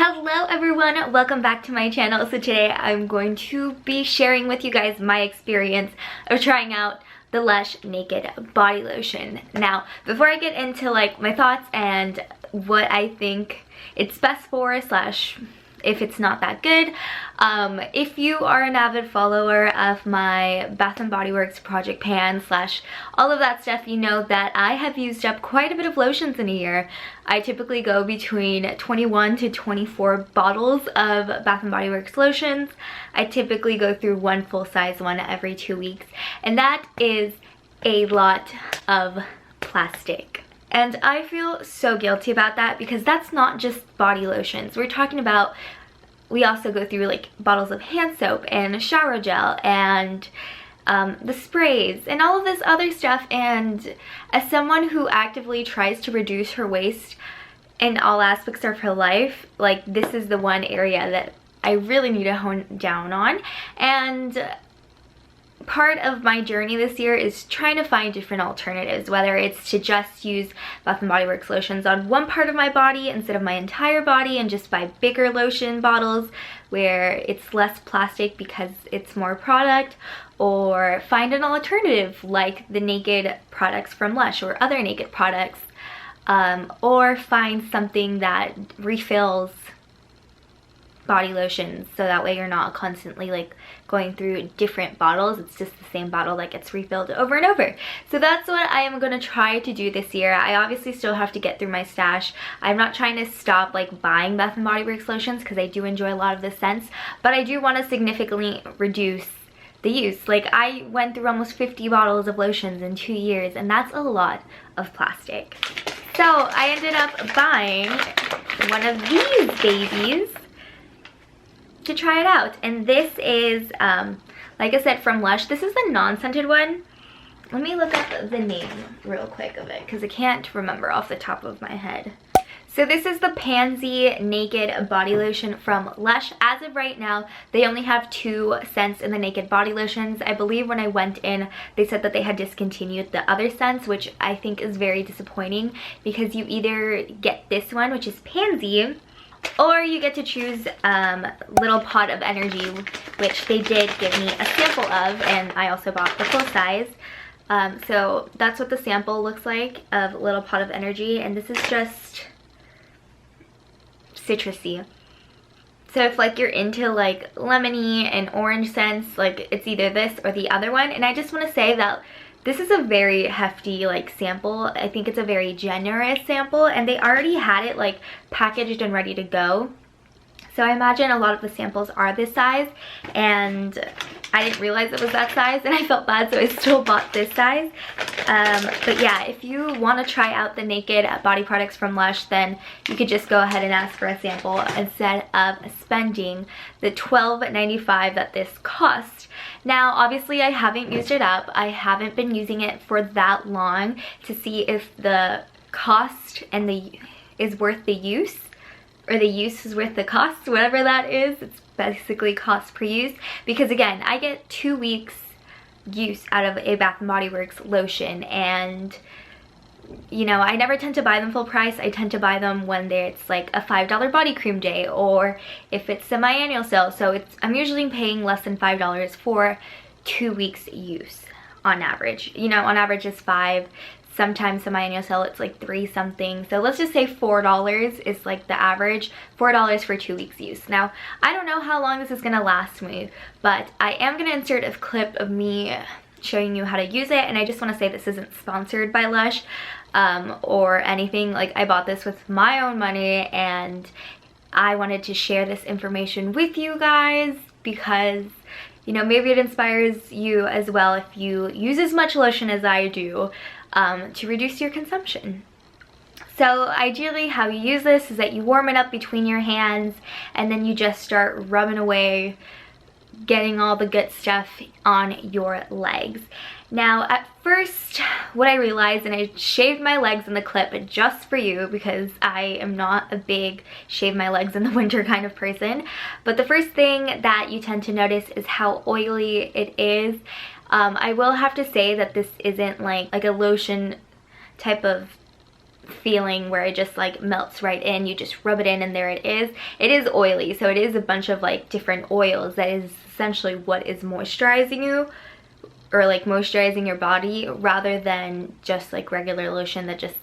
Hello everyone, welcome back to my channel. So today I'm going to be sharing with you guys my experience of trying out the Lush Naked Body Lotion. Now, before I get into like my thoughts and what I think it's best for slash if it's not that good, if you are an avid follower of my Bath & Body Works Project Pan slash all of that stuff, you know that I have used up quite a bit of lotions in a year. I typically go between 21 to 24 bottles of Bath & Body Works lotions. I typically go through one full-size one every 2 weeks, and that is a lot of plastic. And I feel so guilty about that because that's not just body lotions. We're talking about, we also go through like bottles of hand soap and shower gel and the sprays and all of this other stuff. And as someone who actively tries to reduce her waste in all aspects of her life, like this is the one area that I really need to hone down on. And part of my journey this year is trying to find different alternatives, whether it's to just use Bath & Body Works lotions on one part of my body instead of my entire body and just buy bigger lotion bottles where it's less plastic because it's more product, or find an alternative like the Naked products from Lush or other Naked products, or find something that refills body lotions so that way you're not constantly like going through different bottles. It's just the same bottle that gets refilled over and over. So that's what I am going to try to do this year. I obviously still have to get through my stash. I'm not trying to stop like buying Bath & Body Works lotions because I do enjoy a lot of the scents, but I do want to significantly reduce the use. Like I went through almost 50 bottles of lotions in 2 years, and that's a lot of plastic. So I ended up buying one of these babies to try it out, and this is like I said, from Lush. This is the non-scented one. Let me look up the name real quick of it because I can't remember off the top of my head. So this is the Pansy Naked Body Lotion from Lush. As of right now, they only have 2 scents in the Naked Body Lotions. I believe when I went in, they said that they had discontinued the other scents, which I think is very disappointing because you either get this one, which is Pansy, or you get to choose Little Pot of Energy, which they did give me a sample of, and I also bought the full size. So that's what the sample looks like of Little Pot of Energy, and this is just citrusy. So if like you're into like lemony and orange scents, like it's either this or the other one. And I just want to say that this is a very hefty like sample. I think it's a very generous sample, and they already had it like packaged and ready to go. So I imagine a lot of the samples are this size, and I didn't realize it was that size, and I felt bad, so I still bought this size. But yeah, if you want to try out the Naked body products from Lush, then you could just go ahead and ask for a sample instead of spending the $12.95 that this cost. Now, obviously, I haven't used it up. I haven't been using it for that long to see if the cost and is worth the use, or the use is worth the cost, whatever that is. It's basically cost per use, because again, I get 2 weeks use out of a Bath & Body Works lotion, and you know, I never tend to buy them full price. I tend to buy them when it's like a $5 body cream day, or if it's semi-annual sale. So I'm usually paying less than $5 for 2 weeks use on average. You know, on average is $5. Sometimes semi-annual sale it's like $3 something. So let's just say $4 is like the average. $4 for 2 weeks use. Now, I don't know how long this is gonna last me, but I am gonna insert a clip of me showing you how to use it. And I just want to say this isn't sponsored by Lush or anything. Like, I bought this with my own money, and I wanted to share this information with you guys because, you know, maybe it inspires you as well if you use as much lotion as I do to reduce your consumption. So ideally how you use this is that you warm it up between your hands, and then you just start rubbing away, getting all the good stuff on your legs. Now, at first, what I realized, and I shaved my legs in the clip just for you because I am not a big shave my legs in the winter kind of person, but the first thing that you tend to notice is how oily it is. I will have to say that this isn't like a lotion type of feeling where it just like melts right in. You just rub it in and there it is. It is oily, so it is a bunch of like different oils. That is essentially what is moisturizing you, or like moisturizing your body, rather than just like regular lotion that just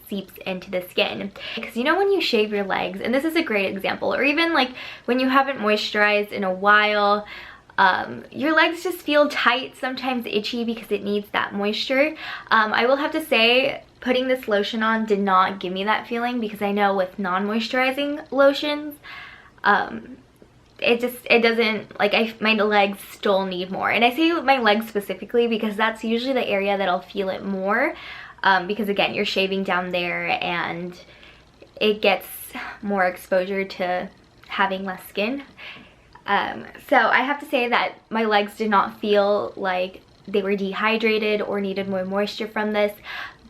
seeps into the skin. Because you know, when you shave your legs, and this is a great example, or even like when you haven't moisturized in a while, your legs just feel tight, sometimes itchy, because it needs that moisture. I will have to say, putting this lotion on did not give me that feeling, because I know with non-moisturizing lotions, it doesn't, like, my legs still need more. And I say my legs specifically because that's usually the area that I'll feel it more, because again, you're shaving down there and it gets more exposure to having less skin. So I have to say that my legs did not feel like they were dehydrated or needed more moisture from this,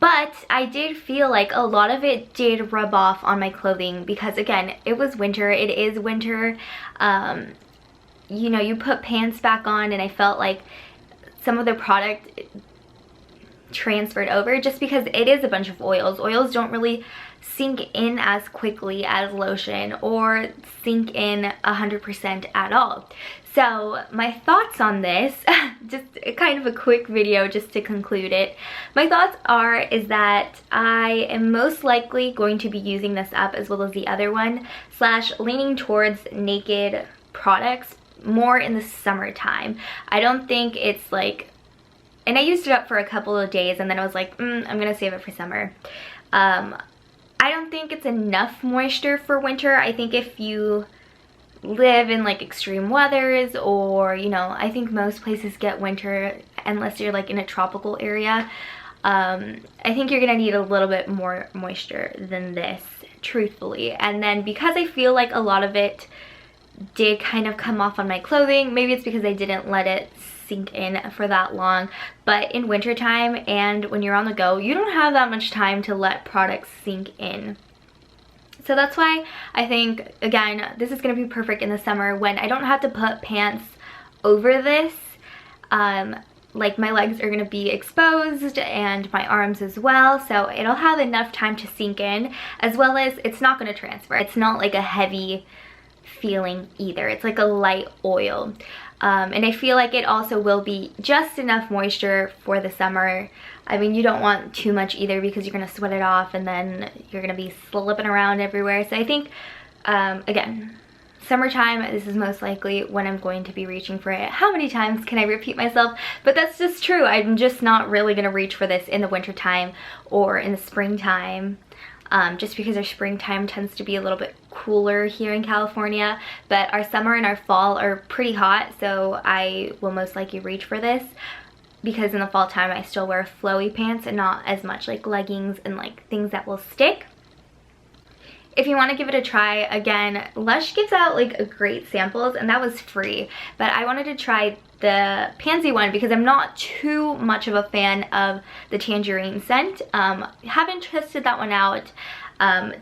but I did feel like a lot of it did rub off on my clothing, because again, it was winter, it is winter. You know, you put pants back on and I felt like some of the product transferred over, just because it is a bunch of oils. Oils don't really sink in as quickly as lotion, or sink in 100% at all. So my thoughts on this, just kind of a quick video just to conclude it. My thoughts is that I am most likely going to be using this up, as well as the other one, / leaning towards Naked products more in the summertime. I don't think it's like, and I used it up for a couple of days and then I was like, I'm gonna save it for summer. I don't think it's enough moisture for winter. I think if you live in like extreme weathers, or you know, I think most places get winter unless you're like in a tropical area. I think you're gonna need a little bit more moisture than this, truthfully. And then because I feel like a lot of it did kind of come off on my clothing, maybe it's because I didn't let it sink in for that long, but in wintertime and when you're on the go, you don't have that much time to let products sink in. So that's why I think, again, this is going to be perfect in the summer when I don't have to put pants over this. Like, my legs are going to be exposed and my arms as well, so it'll have enough time to sink in, as well as it's not going to transfer. It's not like a heavy feeling either. It's like a light oil. And I feel like it also will be just enough moisture for the summer. I mean, you don't want too much either, because you're going to sweat it off and then you're going to be slipping around everywhere. So I think, again, summertime, this is most likely when I'm going to be reaching for it. How many times can I repeat myself? But that's just true. I'm just not really going to reach for this in the wintertime or in the springtime. Just because our springtime tends to be a little bit cooler here in California, but our summer and our fall are pretty hot, so I will most likely reach for this, because in the fall time I still wear flowy pants and not as much like leggings and like things that will stick. If you want to give it a try, again, Lush gives out like a great samples, and that was free, but I wanted to try the Pansy one because I'm not too much of a fan of the tangerine scent. Haven't tested that one out.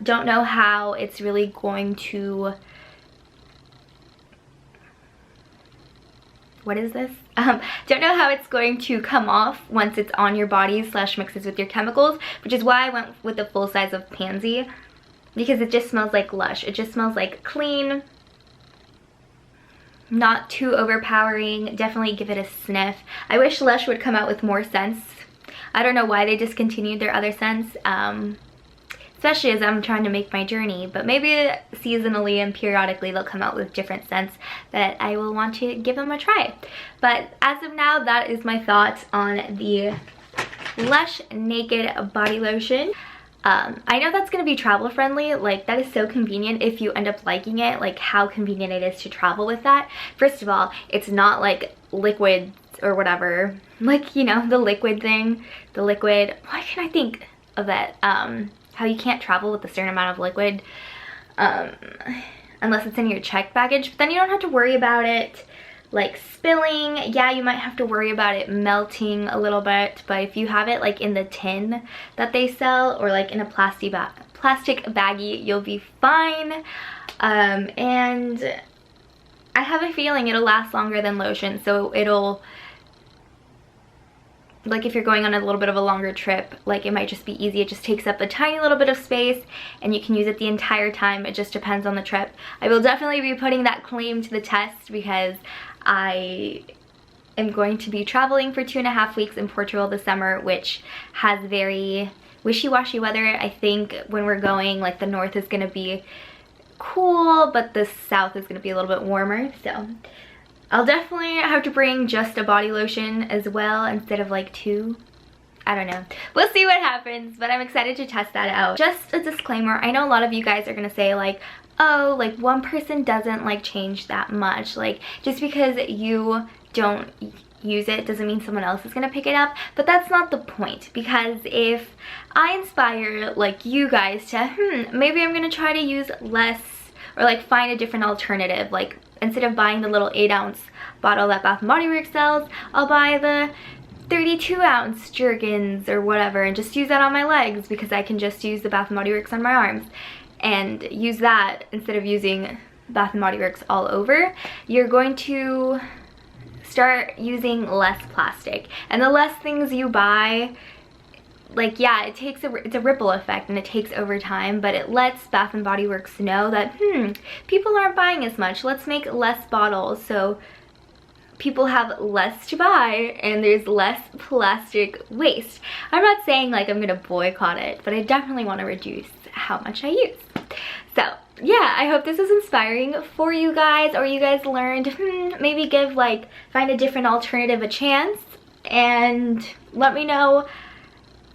Don't know how it's really going to, what is this? Don't know how it's going to come off once it's on your body / mixes with your chemicals, which is why I went with the full size of Pansy, because it just smells like Lush. It just smells like clean, not too overpowering. Definitely give it a sniff. I wish Lush would come out with more scents. I don't know why they discontinued their other scents, especially as I'm trying to make my journey, but maybe seasonally and periodically they'll come out with different scents that I will want to give them a try. But as of now, that is my thoughts on the Lush Naked Body Lotion. I know that's going to be travel friendly. Like, that is so convenient if you end up liking it, like how convenient it is to travel with that. First of all, it's not like liquid or whatever, like, you know, the liquid thing, the liquid, why can't I think of that? How you can't travel with a certain amount of liquid unless it's in your checked baggage, but then you don't have to worry about it like spilling. Yeah, you might have to worry about it melting a little bit, but if you have it like in the tin that they sell, or like in a plastic baggie, you'll be fine. And I have a feeling it'll last longer than lotion, so it'll like if you're going on a little bit of a longer trip, like it might just be easy. It just takes up a tiny little bit of space and you can use it the entire time. It just depends on the trip. I will definitely be putting that claim to the test because I am going to be traveling for 2.5 weeks in Portugal this summer, which has very wishy-washy weather. I think when we're going, like the north is going to be cool, but the south is going to be a little bit warmer. So I'll definitely have to bring just a body lotion as well instead of like 2. I don't know. We'll see what happens, but I'm excited to test that out. Just a disclaimer, I know a lot of you guys are going to say like, oh, like one person doesn't like change that much. Like just because you don't use it doesn't mean someone else is gonna pick it up, but that's not the point. Because if I inspire like you guys to maybe I'm gonna try to use less or like find a different alternative, like instead of buying the little 8-ounce bottle that Bath & Body Works sells, I'll buy the 32-ounce Jergens or whatever and just use that on my legs because I can just use the Bath & Body Works on my arms and use that instead of using Bath & Body Works all over. You're going to start using less plastic, and the less things you buy, like yeah, it's a ripple effect and it takes over time, but it lets Bath & Body Works know that people aren't buying as much. Let's make less bottles so people have less to buy and there's less plastic waste. I'm not saying like I'm gonna boycott it, but I definitely want to reduce how much I use. So yeah, I hope this was inspiring for you guys, or you guys learned maybe find a different alternative a chance, and let me know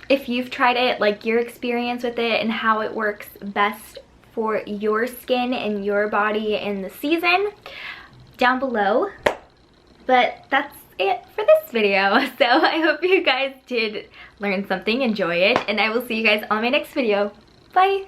if you've tried it, like your experience with it and how it works best for your skin and your body in the season down below. But that's it for this video. So I hope you guys did learn something, enjoy it, and I will see you guys on my next video. Bye!